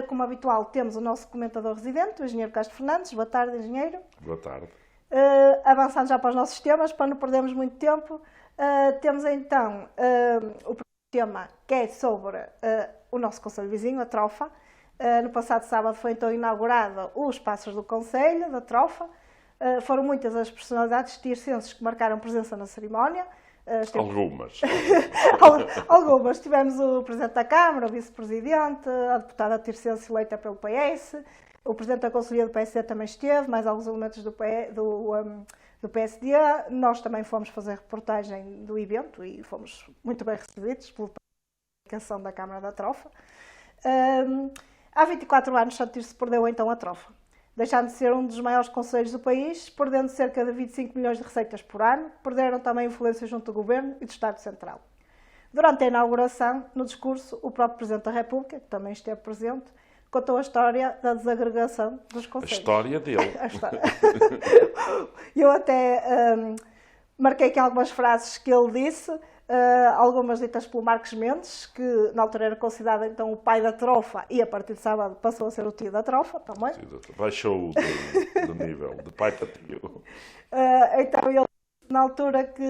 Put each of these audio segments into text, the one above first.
Como habitual, temos o nosso comentador residente, o engenheiro Castro Fernandes. Boa tarde, engenheiro. Boa tarde. Avançando já para os nossos temas, para não perdermos muito tempo, temos então o primeiro tema, que é sobre o nosso Conselho Vizinho, a Trofa. No passado sábado foi então inaugurado os Passos do Conselho, da Trofa. Foram muitas as personalidades tircenses que marcaram presença na cerimónia. Algumas. Algumas. Tivemos o Presidente da Câmara, o Vice-Presidente, a deputada tircense eleita pelo PS, o Presidente da Conselhia do PSD também esteve, mais alguns elementos do PSD. Nós também fomos fazer reportagem do evento e fomos muito bem recebidos pela delegação da Câmara da Trofa. Há 24 anos, Santo Tirso perdeu então a Trofa, deixando de ser um dos maiores concelhos do país, perdendo cerca de 25 milhões de receitas por ano, perderam também influência junto do Governo e do Estado Central. Durante a inauguração, no discurso, o próprio Presidente da República, que também esteve presente, contou a história da desagregação dos concelhos. A história dele. A história. Eu até marquei aqui algumas frases que ele disse, algumas ditas pelo Marcos Mendes, que na altura era considerado então o pai da Trofa e a partir de sábado passou a ser o tio da Trofa também. Baixou do nível, de pai para tio. Então ele na altura que,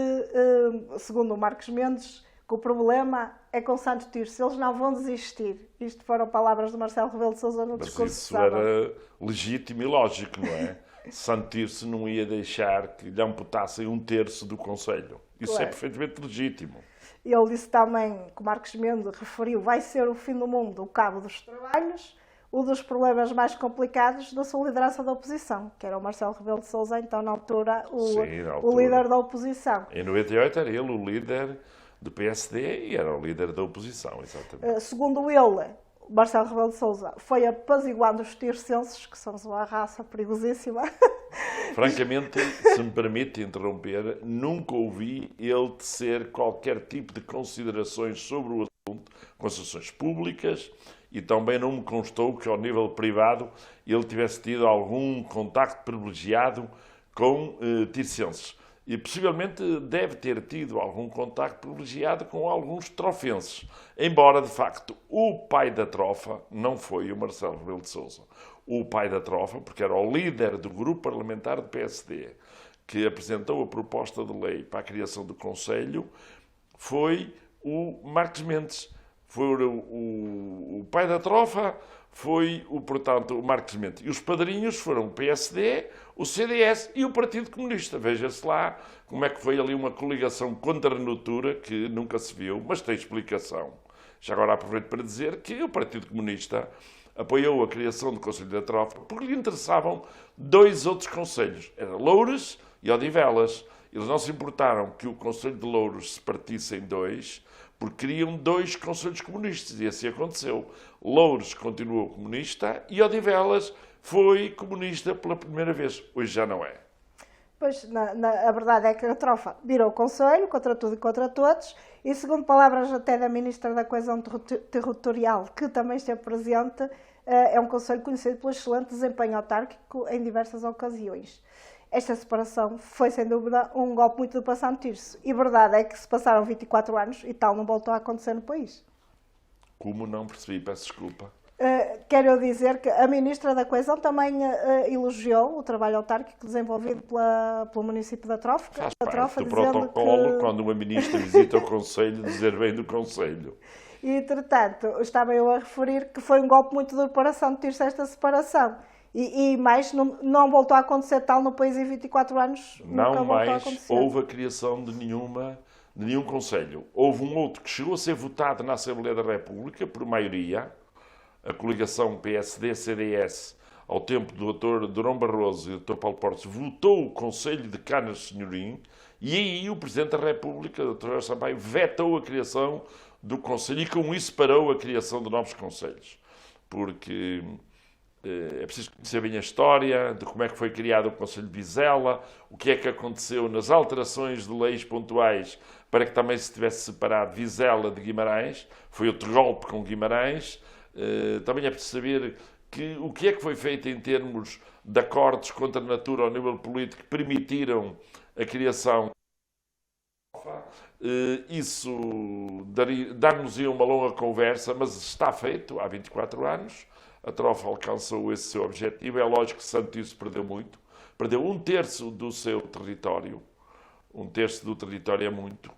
segundo o Marcos Mendes, que o problema é com Santo Tirso, eles não vão desistir. Isto foram palavras de Marcelo Rebelo de Sousa no discurso de sábado. Mas isso era legítimo e lógico, não é? Santo Tirso não ia deixar que lhe amputassem um terço do Conselho. Isso é perfeitamente legítimo. Ele disse também, que o Marcos Mendes referiu, vai ser o fim do mundo o cabo dos trabalhos, um dos problemas mais complicados da sua liderança da oposição, que era o Marcelo Rebelo de Sousa, então na altura o líder da oposição. Em 98 era ele o líder do PSD e era o líder da oposição, exatamente. Segundo ele, Marcelo Rebelo de Sousa foi apaziguando os tircenses, que são uma raça perigosíssima. Francamente, se me permite interromper, nunca ouvi ele tecer qualquer tipo de considerações sobre o assunto com ações públicas e também não me constou que, ao nível privado, ele tivesse tido algum contacto privilegiado com tircenses. E possivelmente deve ter tido algum contacto privilegiado com alguns trofenses. Embora, de facto, o pai da Trofa não foi o Marcelo Rebelo de Sousa. O pai da Trofa, porque era o líder do grupo parlamentar do PSD, que apresentou a proposta de lei para a criação do Conselho, foi o Marcos Mendes. Foi o pai da Trofa, portanto, o Marcos Mendes. E os padrinhos foram o PSD, o CDS e o Partido Comunista. Veja-se lá como é que foi ali uma coligação contra a natura que nunca se viu, mas tem explicação. Já agora aproveito para dizer que o Partido Comunista apoiou a criação do Conselho da Trofa porque lhe interessavam dois outros conselhos. Era Loures e Odivelas. Eles não se importaram que o Conselho de Loures se partisse em dois, porque queriam dois conselhos comunistas, e assim aconteceu. Loures continuou comunista e Odivelas foi comunista pela primeira vez. Hoje já não é. Pois, a verdade é que a Trofa virou conselho, contra tudo e contra todos, e segundo palavras até da Ministra da Coesão Territorial, que também esteve presente, é um conselho conhecido pelo excelente desempenho autárquico em diversas ocasiões. Esta separação foi, sem dúvida, um golpe muito do para Santo Tirso. E a verdade é que se passaram 24 anos e tal não voltou a acontecer no país. Como não percebi? Peço desculpa. Quero dizer que a Ministra da Coesão também elogiou o trabalho autárquico desenvolvido pelo município da Trofa. Faz parte do protocolo, quando uma Ministra visita o Conselho, dizer bem do Conselho. E, entretanto, estava eu a referir que foi um golpe muito duro para Santo Tirso esta separação. E mais, não voltou a acontecer tal no país em 24 anos. Não mais houve a criação de nenhum Conselho. Houve um outro que chegou a ser votado na Assembleia da República por maioria, a coligação PSD-CDS, ao tempo do Dr. Durão Barroso e do Dr. Paulo Portes, votou o Conselho de Canas Senhorim, e aí o Presidente da República, Dr. Jorge Sampaio, vetou a criação do Conselho e com isso parou a criação de novos Conselhos. Porque é preciso conhecer bem a história de como é que foi criado o Conselho de Vizela, o que é que aconteceu nas alterações de leis pontuais para que também se tivesse separado Vizela de Guimarães. Foi outro golpe com Guimarães. Também é preciso saber o que é que foi feito em termos de acordos contra a natura ao nível político que permitiram a criação. Isso dar-nos-ia uma longa conversa, mas está feito há 24 anos. a trofa alcançou esse seu objetivo. É lógico que Santo Tirso perdeu muito, perdeu 1/3 do seu território. 1/3 do território é muito.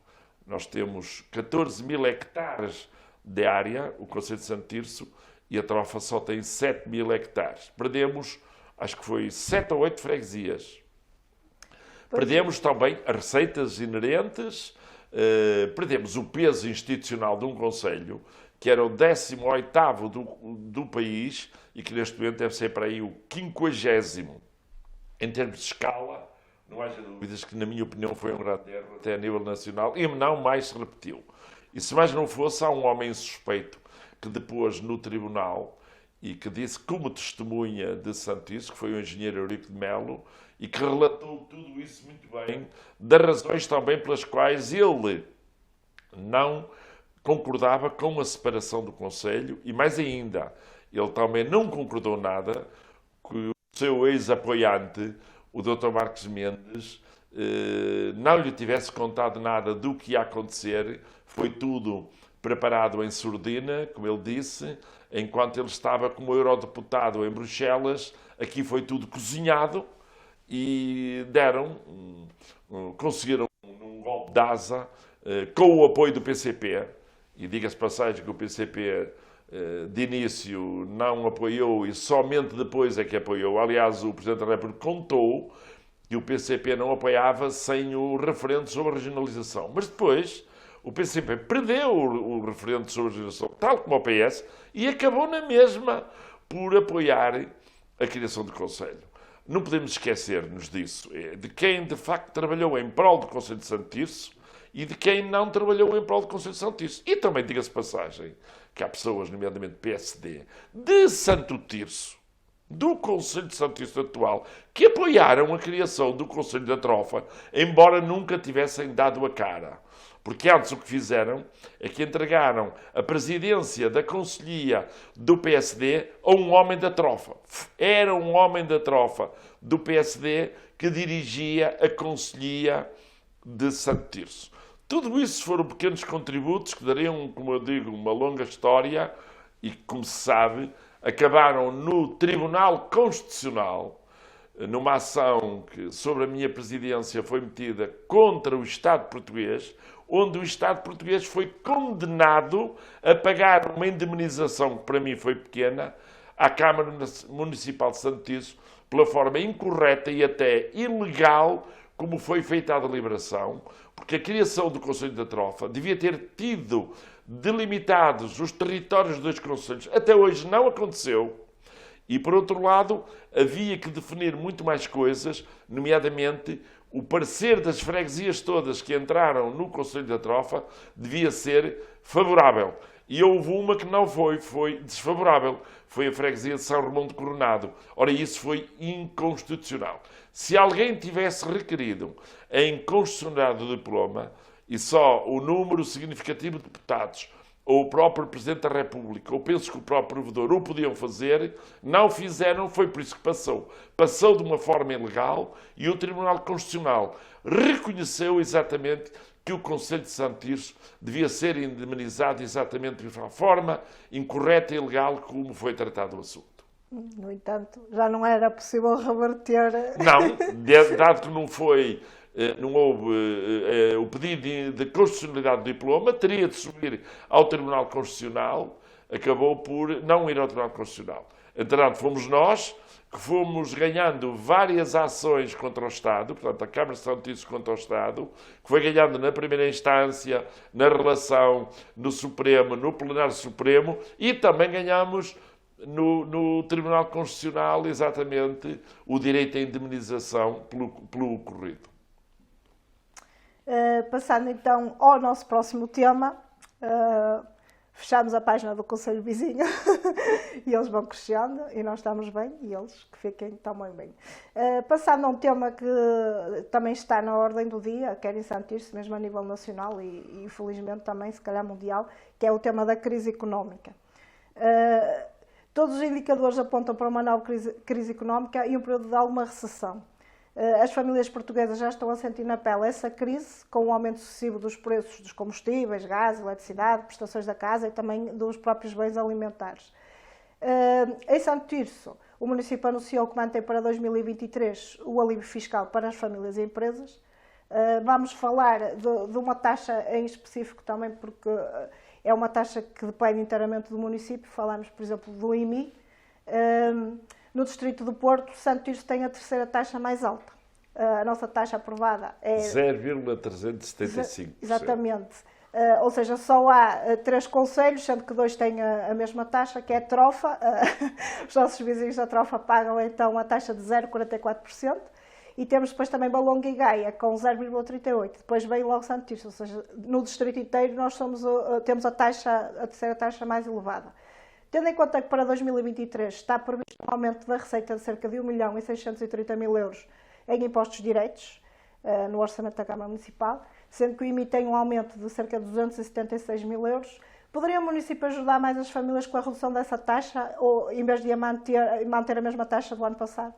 Nós temos 14.000 hectares de área, o concelho de Santo Tirso, e a trofa só tem 7.000 hectares. Perdemos, acho que foi 7 ou 8 freguesias. Perdemos também as receitas inerentes, perdemos o peso institucional de um concelho, que era o 18º do país e que neste momento deve ser para aí o 50º. Em termos de escala, não haja dúvidas que, na minha opinião, foi um grande erro até a nível nacional e não mais se repetiu. E se mais não fosse, há um homem suspeito que depois no tribunal e que disse como testemunha de Santo Tirso, que foi o engenheiro Eurico de Melo, e que relatou tudo isso muito bem, das razões também pelas quais ele não concordava com a separação do concelho e, mais ainda, ele também não concordou nada que o seu ex-apoiante, o Dr. Marcos Mendes, não lhe tivesse contado nada do que ia acontecer. Foi tudo preparado em surdina, como ele disse, enquanto ele estava como eurodeputado em Bruxelas. Aqui foi tudo cozinhado e conseguiram um golpe de asa com o apoio do PCP. E diga-se passagem que o PCP de início não apoiou e somente depois é que apoiou. Aliás, o Presidente da República contou que o PCP não apoiava sem o referendo sobre a regionalização. Mas depois o PCP perdeu o referendo sobre a regionalização, tal como o PS, e acabou na mesma por apoiar a criação do Conselho. Não podemos esquecer-nos disso, de quem de facto trabalhou em prol do Conselho de Santo Tirso e de quem não trabalhou em prol do Conselho de Santo Tirso. E também, diga-se passagem, que há pessoas, nomeadamente PSD, de Santo Tirso, do Conselho de Santo Tirso atual, que apoiaram a criação do Conselho da Trofa, embora nunca tivessem dado a cara. Porque antes o que fizeram é que entregaram a presidência da Conselhia do PSD a um homem da Trofa. Era um homem da Trofa do PSD que dirigia a Conselhia de Santo Tirso. Tudo isso foram pequenos contributos que dariam, como eu digo, uma longa história e que, como se sabe, acabaram no Tribunal Constitucional, numa ação que, sobre a minha presidência, foi metida contra o Estado português, onde o Estado português foi condenado a pagar uma indemnização, que para mim foi pequena, à Câmara Municipal de Santo Tirso, pela forma incorreta e até ilegal como foi feita a deliberação, porque a criação do Conselho da Trofa devia ter tido delimitados os territórios dos dois concelhos. Até hoje não aconteceu. E, por outro lado, havia que definir muito mais coisas, nomeadamente o parecer das freguesias todas que entraram no Conselho da Trofa devia ser favorável. E houve uma que não foi desfavorável. Foi a freguesia de São Romão de Coronado. Ora, isso foi inconstitucional. Se alguém tivesse requerido a inconstitucionalidade do diploma, e só o número significativo de deputados, ou o próprio Presidente da República, ou penso que o próprio Provedor o podiam fazer, não fizeram, foi por isso que passou. Passou de uma forma ilegal e o Tribunal Constitucional reconheceu exatamente que o Conselho de Santo Tirso devia ser indemnizado exatamente de uma forma incorreta e ilegal como foi tratado o assunto. No entanto, já não era possível reverter. Não, dado que não houve o pedido de constitucionalidade do diploma, teria de subir ao Tribunal Constitucional, acabou por não ir ao Tribunal Constitucional. Entretanto, fomos nós que fomos ganhando várias ações contra o Estado, portanto, a Câmara de Santo Tirso contra o Estado, que foi ganhando na primeira instância, na relação no Supremo, no Plenário Supremo, e também ganhamos no Tribunal Constitucional exatamente o direito à indemnização pelo ocorrido. Passando então ao nosso próximo tema, fechamos a página do Conselho Vizinho e eles vão crescendo e nós estamos bem e eles que fiquem também bem. Passando a um tema que também está na ordem do dia, quer em Santo Tirso, mesmo a nível nacional e infelizmente também, se calhar mundial, que é o tema da crise económica. Todos os indicadores apontam para uma nova crise económica e um período de alguma recessão. As famílias portuguesas já estão a sentir na pele essa crise, com o aumento sucessivo dos preços dos combustíveis, gás, eletricidade, prestações da casa e também dos próprios bens alimentares. Em Santo Tirso, o município anunciou que mantém para 2023 o alívio fiscal para as famílias e empresas. Vamos falar de uma taxa em específico também, porque é uma taxa que depende inteiramente do município. Falamos, por exemplo, do IMI. No distrito do Porto, Santo Tirso tem a terceira taxa mais alta. A nossa taxa aprovada é 0,375%. Exatamente. Ou seja, só há 3 concelhos, sendo que 2 têm a mesma taxa, que é a Trofa. Os nossos vizinhos da Trofa pagam então a taxa de 0,44%. E temos depois também Valonga e Gaia, com 0,38%. Depois vem logo Santo Tirso, ou seja, no distrito inteiro nós temos a terceira taxa mais elevada. Tendo em conta que para 2023 está previsto um aumento da receita de cerca de 1.630.000 euros em impostos diretos, no orçamento da Câmara Municipal, sendo que o IMI tem um aumento de cerca de 276.000 euros, poderia o município ajudar mais as famílias com a redução dessa taxa, ou em vez de manter a mesma taxa do ano passado?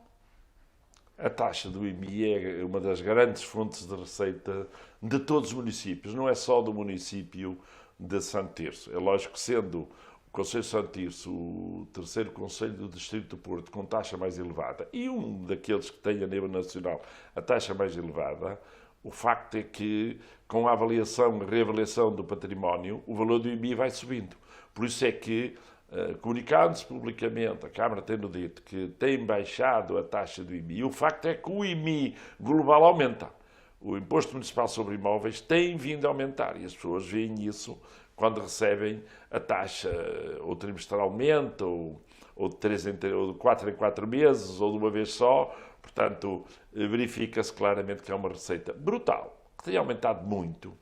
A taxa do IMI é uma das grandes fontes de receita de todos os municípios, não é só do município de Santo Tirso. É lógico que, sendo o Conselho de Santo Tirso o terceiro concelho do Distrito do Porto com taxa mais elevada e um daqueles que tem a nível nacional a taxa mais elevada, o facto é que, com a avaliação e reavaliação do património, o valor do IMI vai subindo. Por isso é que, comunicando-se publicamente, a Câmara tendo dito que tem baixado a taxa do IMI, o facto é que o IMI global aumenta. O Imposto Municipal sobre Imóveis tem vindo a aumentar e as pessoas veem isso quando recebem a taxa ou trimestralmente, ou de 4 em 4 meses, ou de uma vez só. Portanto, verifica-se claramente que é uma receita brutal, que tem aumentado muito.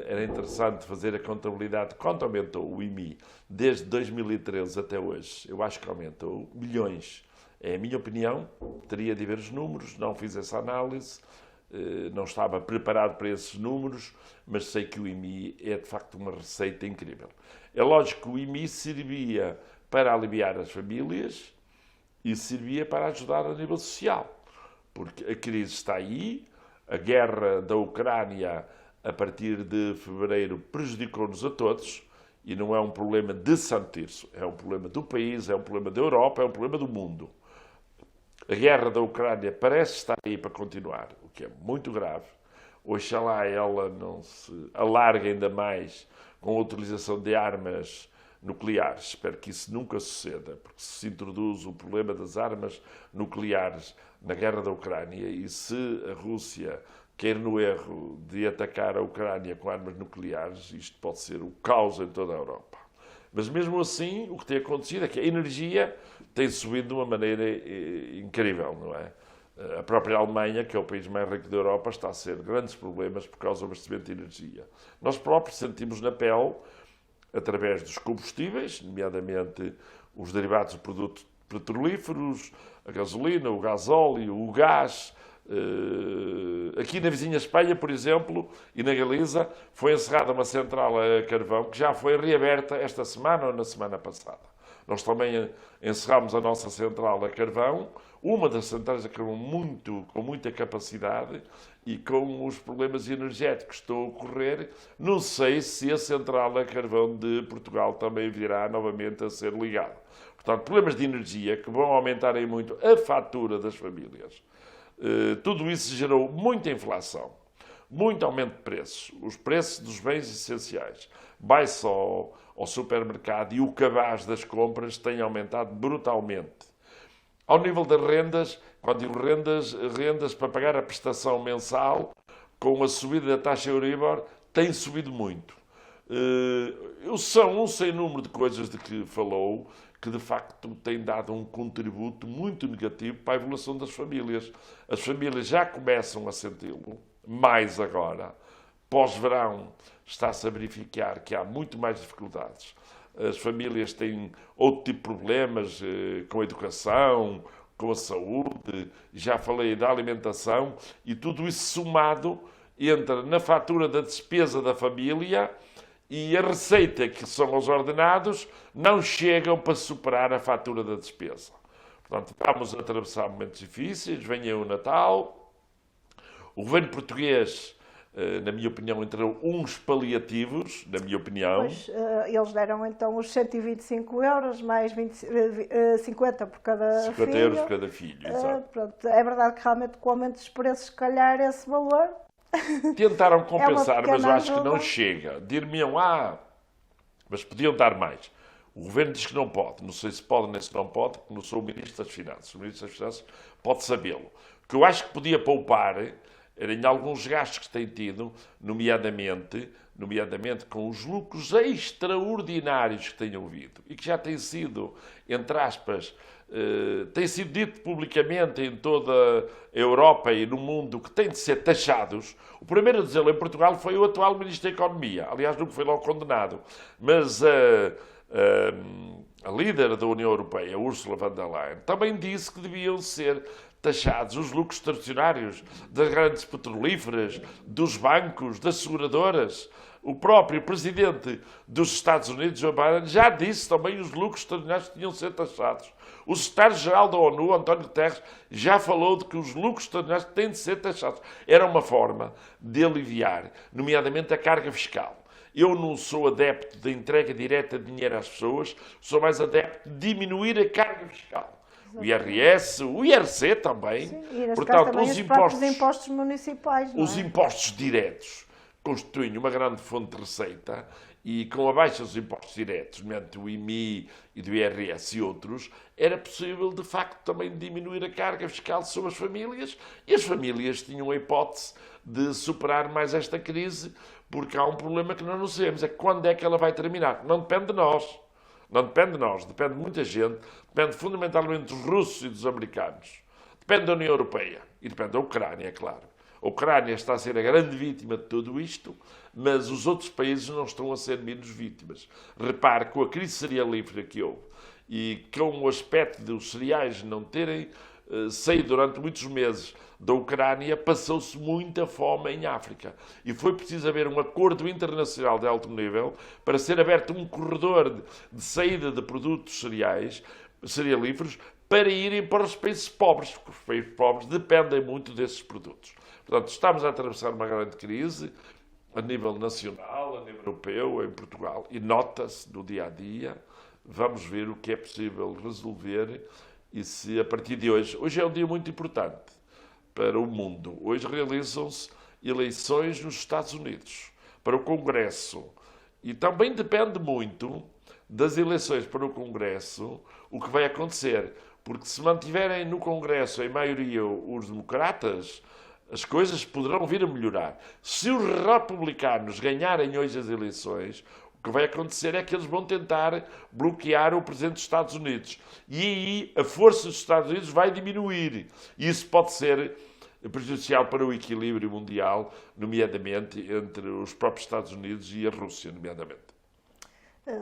Era interessante fazer a contabilidade de quanto aumentou o IMI desde 2013 até hoje. Eu acho que aumentou milhões. É a minha opinião, teria de ver os números, não fiz essa análise, não estava preparado para esses números, mas sei que o IMI é de facto uma receita incrível. É lógico que o IMI servia para aliviar as famílias e servia para ajudar a nível social, porque a crise está aí, a guerra da Ucrânia a partir de fevereiro prejudicou-nos a todos e não é um problema de Santo Tirso, é um problema do país, é um problema da Europa, é um problema do mundo. A guerra da Ucrânia parece estar aí para continuar, o que é muito grave. Oxalá ela não se alargue ainda mais com a utilização de armas nucleares. Espero que isso nunca suceda, porque se introduz o problema das armas nucleares na guerra da Ucrânia e se a Rússia quer no erro de atacar a Ucrânia com armas nucleares, isto pode ser o caos em toda a Europa. Mas mesmo assim, o que tem acontecido é que a energia tem subido de uma maneira incrível, não é? A própria Alemanha, que é o país mais rico da Europa, está a ser grandes problemas por causa do abastecimento de energia. Nós próprios sentimos na pele, através dos combustíveis, nomeadamente os derivados de produtos petrolíferos, a gasolina, o gasóleo, o gás. Aqui na vizinha Espanha, por exemplo, e na Galiza, foi encerrada uma central a carvão que já foi reaberta esta semana ou na semana passada. Nós também encerramos a nossa central a carvão, uma das centrais a carvão com muita capacidade e com os problemas energéticos que estão a ocorrer. Não sei se a central a carvão de Portugal também virá novamente a ser ligada. Portanto, problemas de energia que vão aumentarem muito a fatura das famílias. Tudo isso gerou muita inflação, muito aumento de preços. Os preços dos bens essenciais, vai-se ao supermercado e o cabaz das compras tem aumentado brutalmente. Ao nível das rendas, quando digo rendas para pagar a prestação mensal, com a subida da taxa Euribor, tem subido muito. São um sem número de coisas de que falou, que de facto tem dado um contributo muito negativo para a evolução das famílias. As famílias já começam a senti-lo, mais agora. Pós-verão está-se a verificar que há muito mais dificuldades. As famílias têm outro tipo de problemas com a educação, com a saúde, já falei da alimentação, e tudo isso somado entra na fatura da despesa da família e a receita, que são os ordenados, não chegam para superar a fatura da despesa. Portanto, vamos atravessar momentos difíceis, vem aí o Natal. O governo português na minha opinião, entrou uns paliativos, na minha opinião. Pois, eles deram então os 125 euros, mais 50 por cada 50 filho. euros por cada filho, exato. Pronto, é verdade que realmente com o aumento dos preços, se calhar esse valor... Tentaram compensar, mas eu pequena acho que não ajuda. chega. Dir-me-ão, mas podiam dar mais. O Governo diz que não pode. Não sei se pode nem se não pode, porque não sou o Ministro das Finanças. O Ministro das Finanças pode sabê-lo. O que eu acho que podia poupar era em alguns gastos que tem tido, nomeadamente com os lucros extraordinários que têm havido e que já têm sido, entre aspas, tem sido dito publicamente em toda a Europa e no mundo que têm de ser taxados. O primeiro a dizê-lo em Portugal foi o atual Ministro da Economia. Aliás, nunca foi logo condenado. Mas a líder da União Europeia, Ursula von der Leyen, também disse que deviam ser taxados os lucros extraordinários das grandes petrolíferas, dos bancos, das seguradoras. O próprio presidente dos Estados Unidos, Joe Biden, já disse também os lucros extraordinários que tinham de ser taxados. O secretário-geral da ONU, António Guterres, já falou de que os lucros extraordinários têm de ser taxados. Era uma forma de aliviar, nomeadamente, a carga fiscal. Eu não sou adepto da entrega direta de dinheiro às pessoas, sou mais adepto de diminuir a carga fiscal. O IRS, o IRC também. Sim, e neste Portanto, caso também os próprios impostos municipais. Não é? Os impostos diretos constituem uma grande fonte de receita e com a baixa dos impostos diretos, nomeadamente do IMI e do IRS e outros, era possível, de facto, também diminuir a carga fiscal sobre as famílias e as famílias tinham a hipótese de superar mais esta crise, porque há um problema que nós não sabemos, é quando é que ela vai terminar. Não depende de nós. Não depende de nós, depende de muita gente, depende fundamentalmente dos russos e dos americanos. Depende da União Europeia e depende da Ucrânia, é claro. A Ucrânia está a ser a grande vítima de tudo isto, mas os outros países não estão a ser menos vítimas. Repare, com a crise cerealífera que houve e com o aspecto dos cereais não terem saído durante muitos meses da Ucrânia, passou-se muita fome em África. E foi preciso haver um acordo internacional de alto nível para ser aberto um corredor de saída de produtos cerealíferos, para irem para os países pobres, porque os países pobres dependem muito desses produtos. Portanto, estamos a atravessar uma grande crise a nível nacional, a nível europeu, em Portugal, e nota-se no dia a dia. Vamos ver o que é possível resolver e se a partir de hoje é um dia muito importante para o mundo. Hoje realizam-se eleições nos Estados Unidos para o Congresso e também depende muito das eleições para o Congresso o que vai acontecer, porque se mantiverem no Congresso em maioria os democratas, as coisas poderão vir a melhorar. Se os republicanos ganharem hoje as eleições, o que vai acontecer é que eles vão tentar bloquear o Presidente dos Estados Unidos. E aí a força dos Estados Unidos vai diminuir. E isso pode ser prejudicial para o equilíbrio mundial, nomeadamente entre os próprios Estados Unidos e a Rússia, nomeadamente.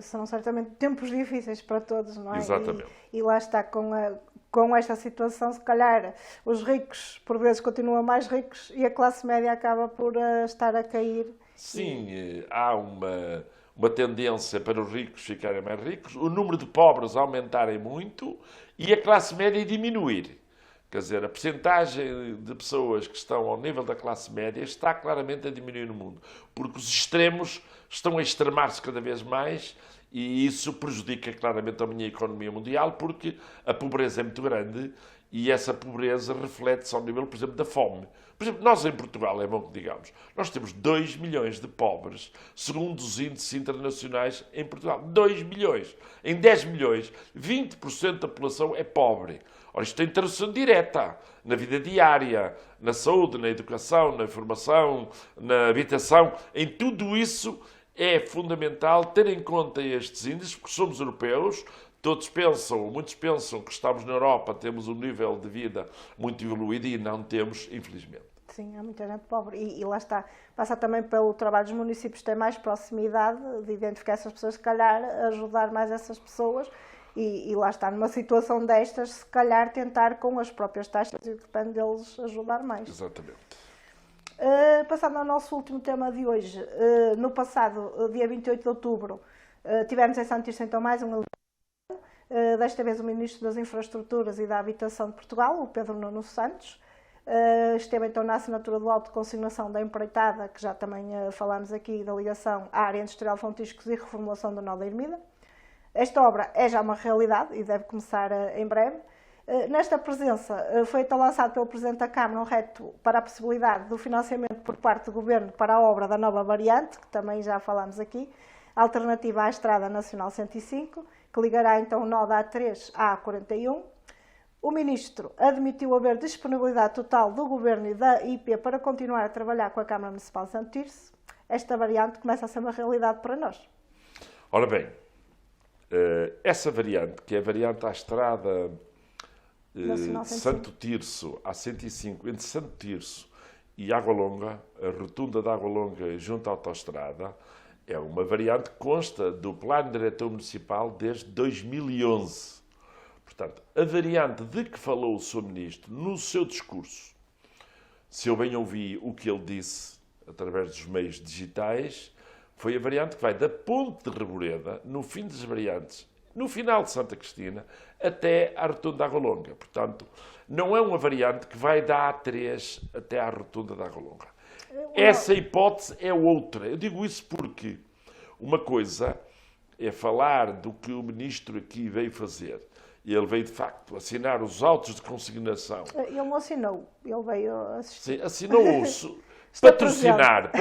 São certamente tempos difíceis para todos, não é? Exatamente. E lá está, com esta situação, se calhar os ricos, por vezes, continuam mais ricos e a classe média acaba por estar a cair. Sim, há uma tendência para os ricos ficarem mais ricos, o número de pobres aumentarem muito e a classe média diminuir. Quer dizer, a percentagem de pessoas que estão ao nível da classe média está claramente a diminuir no mundo, porque os extremos estão a extremar-se cada vez mais e isso prejudica claramente a minha economia mundial, porque a pobreza é muito grande e essa pobreza reflete-se ao nível, por exemplo, da fome. Por exemplo, nós em Portugal, é bom que digamos, nós temos 2 milhões de pobres, segundo os índices internacionais em Portugal. 2 milhões. Em 10 milhões, 20% da população é pobre. Ora, isto tem tradução direta na vida diária, na saúde, na educação, na informação, na habitação. Em tudo isso é fundamental ter em conta estes índices, porque somos europeus. Muitos pensam que estamos na Europa, temos um nível de vida muito evoluído e não temos, infelizmente. Sim, há muita gente pobre e lá está. Passa também pelo trabalho dos municípios ter mais proximidade, de identificar essas pessoas, se calhar ajudar mais essas pessoas e lá está, numa situação destas, se calhar tentar com as próprias taxas e depende deles ajudar mais. Exatamente. Passando ao nosso último tema de hoje, no passado, dia 28 de outubro, tivemos em Santo Tirso então mais um desta vez o Ministro das Infraestruturas e da Habitação de Portugal, o Pedro Nuno Santos, Esteve então na assinatura do auto de consignação da empreitada, que já também falámos aqui, da ligação à área industrial de Fontiscos e reformulação do nó da Ermida. Esta obra é já uma realidade e deve começar em breve. Nesta presença foi então lançado pelo Presidente da Câmara um reto para a possibilidade do financiamento por parte do Governo para a obra da nova variante, que também já falámos aqui, alternativa à Estrada Nacional 105, que ligará então o nó da A3 à A41. O Ministro admitiu haver disponibilidade total do Governo e da IP para continuar a trabalhar com a Câmara Municipal de Santo Tirso. Esta variante começa a ser uma realidade para nós. Ora bem, essa variante, que é a variante à Estrada Santo Tirso, a 105, entre Santo Tirso e Água Longa, a rotunda da Água Longa junto à autoestrada, é uma variante que consta do Plano Diretor Municipal desde 2011. Portanto, a variante de que falou o Sr. Ministro no seu discurso, se eu bem ouvi o que ele disse através dos meios digitais, foi a variante que vai da Ponte de Reboreda, no fim das variantes, no final de Santa Cristina, até à Rotunda da Água Longa. Portanto, não é uma variante que vai da A3 até à Rotunda da Água Longa. Essa hipótese é outra. Eu digo isso porque uma coisa é falar do que o Ministro aqui veio fazer. Ele veio, de facto, assinar os autos de consignação. Ele não assinou, ele veio assistir. Sim, assinou-os. Patrocinar.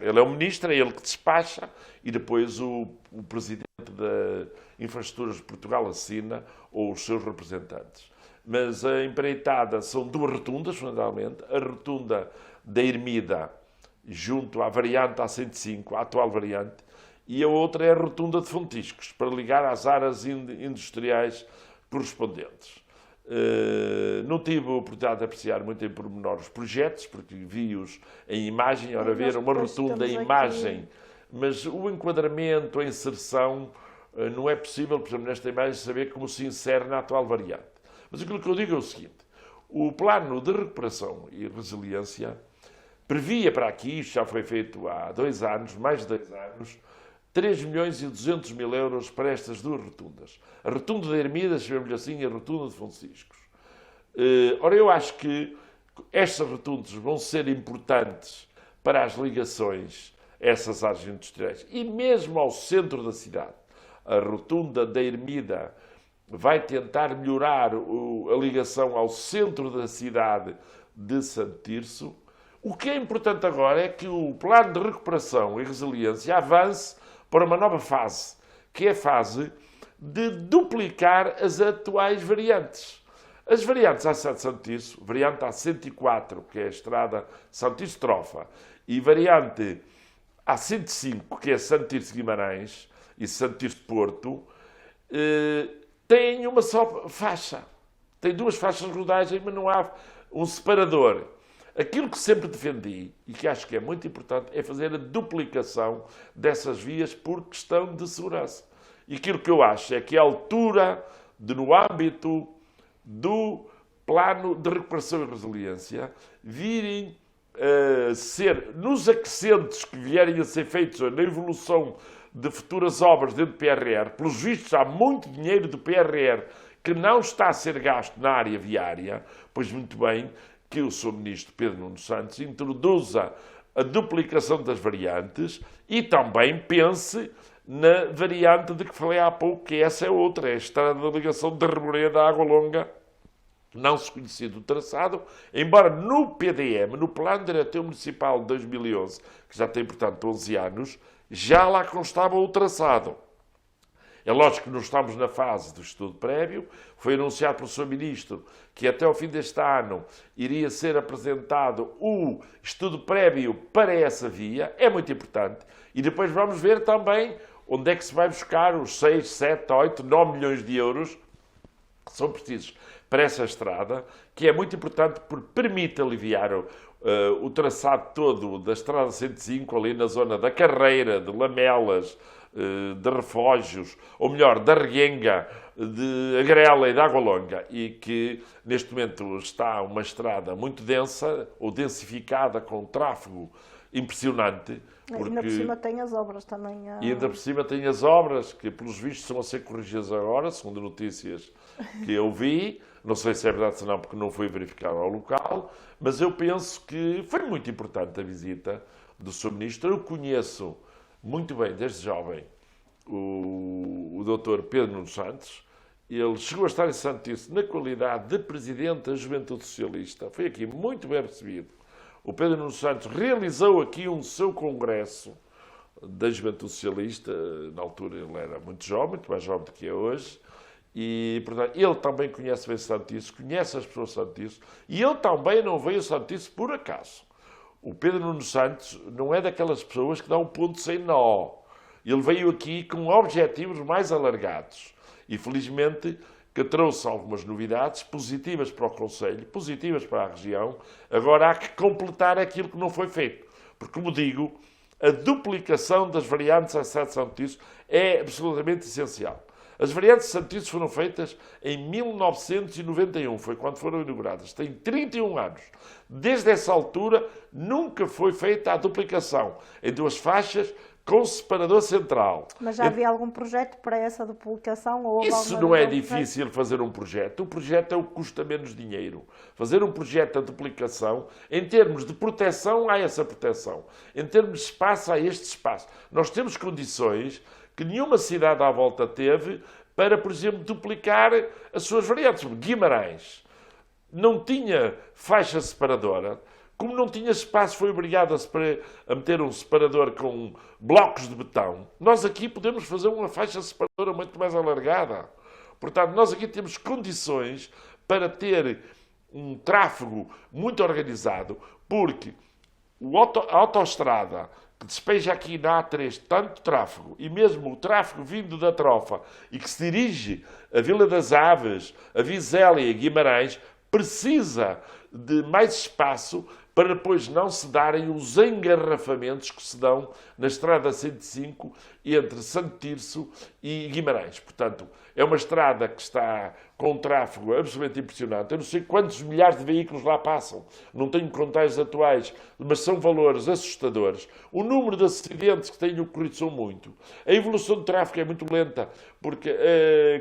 Ele é o Ministro, é ele que despacha e depois o Presidente da Infraestruturas de Portugal assina ou os seus representantes. Mas a empreitada são duas rotundas, fundamentalmente. A rotunda da Ermida, junto à variante A105, a atual variante, e a outra é a rotunda de Fontiscos, para ligar às áreas industriais correspondentes. Não tive a oportunidade de apreciar muito em pormenor os projetos, porque vi-os em imagem, ora ver uma rotunda em imagem, mas o enquadramento, a inserção, não é possível, por exemplo, nesta imagem, saber como se insere na atual variante. Mas aquilo que eu digo é o seguinte: o plano de recuperação e resiliência previa para aqui, isto já foi feito há 2 anos, mais de 2 anos, 3.200.000 euros para estas duas rotundas. A rotunda da Ermida, chamemos-lhe assim, e a rotunda de Fontiscos. Ora, eu acho que estas rotundas vão ser importantes para as ligações a essas áreas industriais e mesmo ao centro da cidade. A rotunda da Ermida vai tentar melhorar a ligação ao centro da cidade de Santo Tirso. O que é importante agora é que o plano de recuperação e resiliência avance para uma nova fase, que é a fase de duplicar as atuais variantes. As variantes A7 Santo Tirso, variante A104, que é a estrada Santo Tirso-Trofa, e variante A105, que é Santo Tirso-Guimarães e Santo Tirso-Porto, têm uma só faixa. Tem 2 faixas de rodagem, mas não há um separador. Aquilo que sempre defendi, e que acho que é muito importante, é fazer a duplicação dessas vias por questão de segurança. E aquilo que eu acho é que a altura de, no âmbito do plano de recuperação e resiliência, virem ser, nos acrescentos que vierem a ser feitos na evolução de futuras obras dentro do PRR, pelos vistos há muito dinheiro do PRR que não está a ser gasto na área viária, pois muito bem, que o Sr. Ministro Pedro Nuno Santos introduza a duplicação das variantes e também pense na variante de que falei há pouco, que essa é outra, é a estrada da ligação de Reboreda à Água Longa, não se conhecia do traçado, embora no PDM, no Plano Diretor Municipal de 2011, que já tem, portanto, 11 anos, já lá constava o traçado. É lógico que não estamos na fase do estudo prévio. Foi anunciado pelo Sr. Ministro que até ao fim deste ano iria ser apresentado o estudo prévio para essa via. É muito importante. E depois vamos ver também onde é que se vai buscar os 6, 7, 8, 9 milhões de euros que são precisos para essa estrada, que é muito importante porque permite aliviar o traçado todo da Estrada 105, ali na zona da Carreira, de Lamelas, de Refógios, ou melhor, da Reguenga, de Agrela e de Água Longa, e que neste momento está uma estrada muito densa, ou densificada com tráfego impressionante. E ainda por cima tem as obras também. E ainda por cima tem as obras, que pelos vistos estão a ser corrigidas agora, segundo notícias que eu vi. Não sei se é verdade ou não, porque não fui verificar ao local. Mas eu penso que foi muito importante a visita do Sr. Ministro. Eu conheço muito bem, desde jovem, o Dr. Pedro Nuno Santos. Ele chegou a estar em Santice na qualidade de Presidente da Juventude Socialista. Foi aqui muito bem recebido. O Pedro Nuno Santos realizou aqui um seu congresso da Juventude Socialista. Na altura ele era muito jovem, muito mais jovem do que é hoje. E, portanto, ele também conhece bem Santice, conhece as pessoas de Santice. E ele também não veio a Santice por acaso. O Pedro Nuno Santos não é daquelas pessoas que dá um ponto sem nó. Ele veio aqui com objetivos mais alargados. E, felizmente, que trouxe algumas novidades positivas para o Conselho, positivas para a região. Agora há que completar aquilo que não foi feito. Porque, como digo, a duplicação das variantes à cidade de Santice é absolutamente essencial. As variantes de Santice foram feitas em 1991, foi quando foram inauguradas. Tem 31 anos. Desde essa altura, nunca foi feita a duplicação em duas faixas com separador central. Mas já havia algum projeto para essa duplicação? Ou isso não é difícil fazer um projeto. O projeto é o que custa menos dinheiro. Fazer um projeto de duplicação, em termos de proteção, há essa proteção. Em termos de espaço, há este espaço. Nós temos condições que nenhuma cidade à volta teve para, por exemplo, duplicar as suas variantes. Guimarães não tinha faixa separadora. Como não tinha espaço, foi obrigado a meter um separador com blocos de betão. Nós aqui podemos fazer uma faixa separadora muito mais alargada. Portanto, nós aqui temos condições para ter um tráfego muito organizado, porque a autoestrada que despeja aqui na A3 tanto tráfego, e mesmo o tráfego vindo da Trofa e que se dirige a Vila das Aves, a Vizela e a Guimarães, precisa de mais espaço para depois não se darem os engarrafamentos que se dão na Estrada 105 entre Santo Tirso e Guimarães. Portanto, é uma estrada que está com um tráfego absolutamente impressionante. Eu não sei quantos milhares de veículos lá passam. Não tenho contagens atuais, mas são valores assustadores. O número de acidentes que têm ocorrido são muito. A evolução do tráfego é muito lenta, porque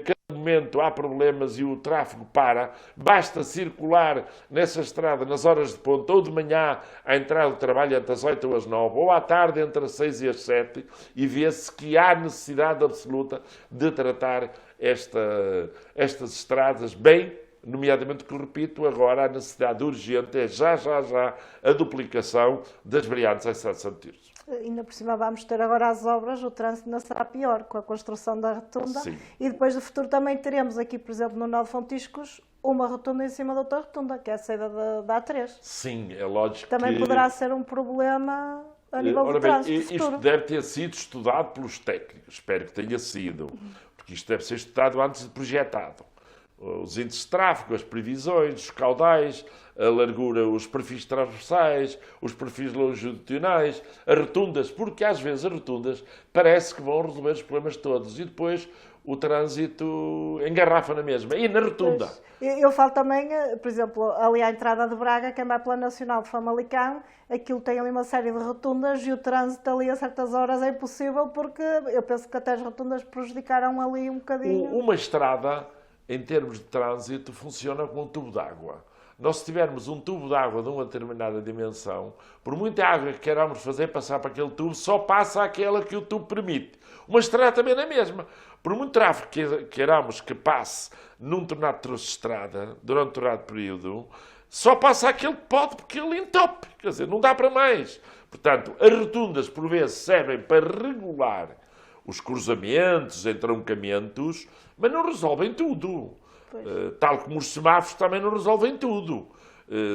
cada momento há problemas e o tráfego para. Basta circular nessa estrada nas horas de ponta, ou de manhã à entrada do trabalho entre as 8 ou as 9, ou à tarde entre as 6 e as 7, e vê-se que há necessidade absoluta de tratar estas estradas bem, nomeadamente, que repito, agora a necessidade urgente é já a duplicação das variantes à cidade de Santo Tirso. Ainda por cima vamos ter agora as obras, o trânsito não será pior com a construção da rotunda. Sim. E depois no futuro também teremos aqui, por exemplo, no Nó de Fontiscos, uma rotunda em cima da outra rotunda, que é a saída da A3. Sim, é lógico também que poderá ser um problema a nível de trânsito isto deve ter sido estudado pelos técnicos, espero que tenha sido, porque isto deve ser estudado antes de projetado. Os índices de tráfego, as previsões, os caudais, a largura, os perfis transversais, os perfis longitudinais, as rotundas, porque às vezes as rotundas parece que vão resolver os problemas todos e depois o trânsito engarrafa na mesma. E na rotunda? Eu falo também, por exemplo, ali à entrada de Braga, quem vai pela Nacional de Famalicão, aquilo tem ali uma série de rotundas e o trânsito ali a certas horas é impossível porque eu penso que até as rotundas prejudicaram ali um bocadinho. Uma estrada, em termos de trânsito, funciona como um tubo de água. Nós, se tivermos um tubo de água de uma determinada dimensão, por muita água que queiramos fazer passar para aquele tubo, só passa aquela que o tubo permite. Uma estrada também é a mesma. Por muito tráfego que queiramos que passe num determinado troço de estrada, durante um determinado período, só passa aquele que pode, porque ele entope. Quer dizer, não dá para mais. Portanto, as rotundas, por vezes, servem para regular os cruzamentos, entroncamentos, mas não resolvem tudo. Tal como os semáforos também não resolvem tudo.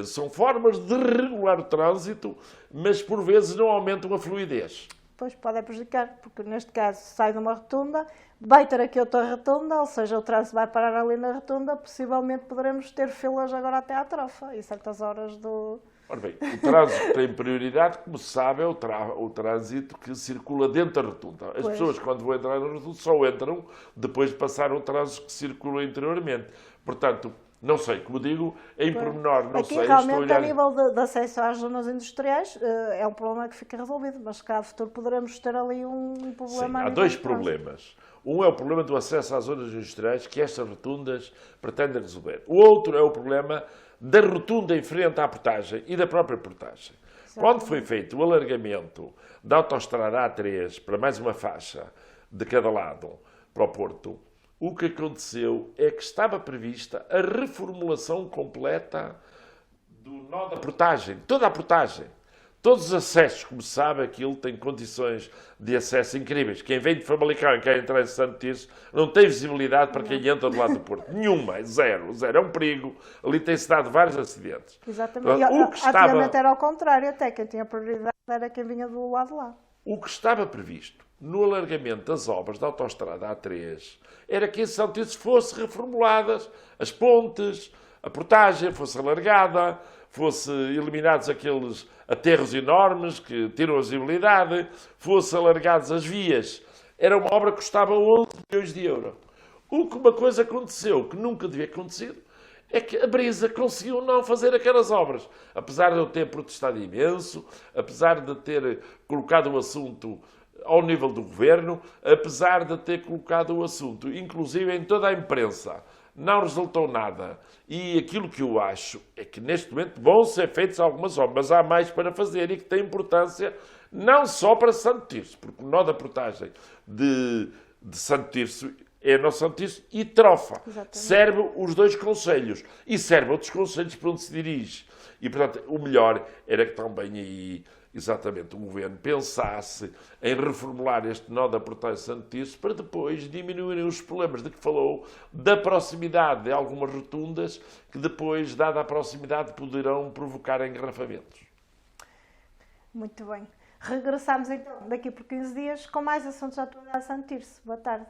São formas de regular o trânsito, mas por vezes não aumentam a fluidez. Pois pode prejudicar, porque neste caso sai de uma rotunda, vai ter aqui outra rotunda, ou seja, o trânsito vai parar ali na rotunda, possivelmente poderemos ter filas agora até à Trofa, e certas horas do... Ora bem, o trânsito tem prioridade, como se sabe, é o trânsito que circula dentro da rotunda. As pessoas, quando vão entrar na rotunda, só entram depois de passar o trânsito que circula interiormente. Portanto, Não sei, como digo, em pormenor, não Aqui sei, realmente, estou a olhar... a nível de acesso às zonas industriais, é um problema que fica resolvido, mas cá no futuro poderemos ter ali um Sim, problema. há dois problemas. Um é o problema do acesso às zonas industriais, que estas rotundas pretendem resolver. O outro é o problema da rotunda em frente à portagem e da própria portagem. Quando foi feito o alargamento da autoestrada A3 para mais uma faixa de cada lado para o Porto, o que aconteceu é que estava prevista a reformulação completa do nó da portagem, toda a portagem. Todos os acessos, como se sabe, aquilo tem condições de acesso incríveis. Quem vem de Famalicão e quer entrar em Santo Tirso não tem visibilidade para quem entra do lado do Porto. Nenhuma, zero. É um perigo. Ali tem-se dado vários acidentes. Exatamente. Antigamente era ao contrário, até quem tinha prioridade era quem vinha do lado de lá. O que estava previsto no alargamento das obras da autoestrada A3 era que em São Tirso fossem reformuladas as pontes, a portagem fosse alargada, fossem eliminados aqueles aterros enormes que tiram a visibilidade, fossem alargadas as vias. Era uma obra que custava 11 milhões de euros. Uma coisa aconteceu que nunca devia acontecer, é que a Brisa conseguiu não fazer aquelas obras. Apesar de eu ter protestado imenso, apesar de ter colocado o assunto ao nível do governo, apesar de ter colocado o assunto, inclusive em toda a imprensa, não resultou nada. E aquilo que eu acho é que neste momento vão ser feitas algumas obras, mas há mais para fazer e que tem importância não só para Santo Tirso, porque o nó da portagem de Santo Tirso é no Santo Tirso e Trofa. Exatamente. Serve os dois concelhos e serve outros concelhos para onde se dirige. E, portanto, o melhor era que também aí, exatamente, o governo pensasse em reformular este nó da portagem de Santo Tirso para depois diminuírem os problemas de que falou, da proximidade de algumas rotundas que depois, dada a proximidade, poderão provocar engarrafamentos. Muito bem. Regressamos então daqui por 15 dias com mais assuntos da atualidade de Santo Tirso. Boa tarde.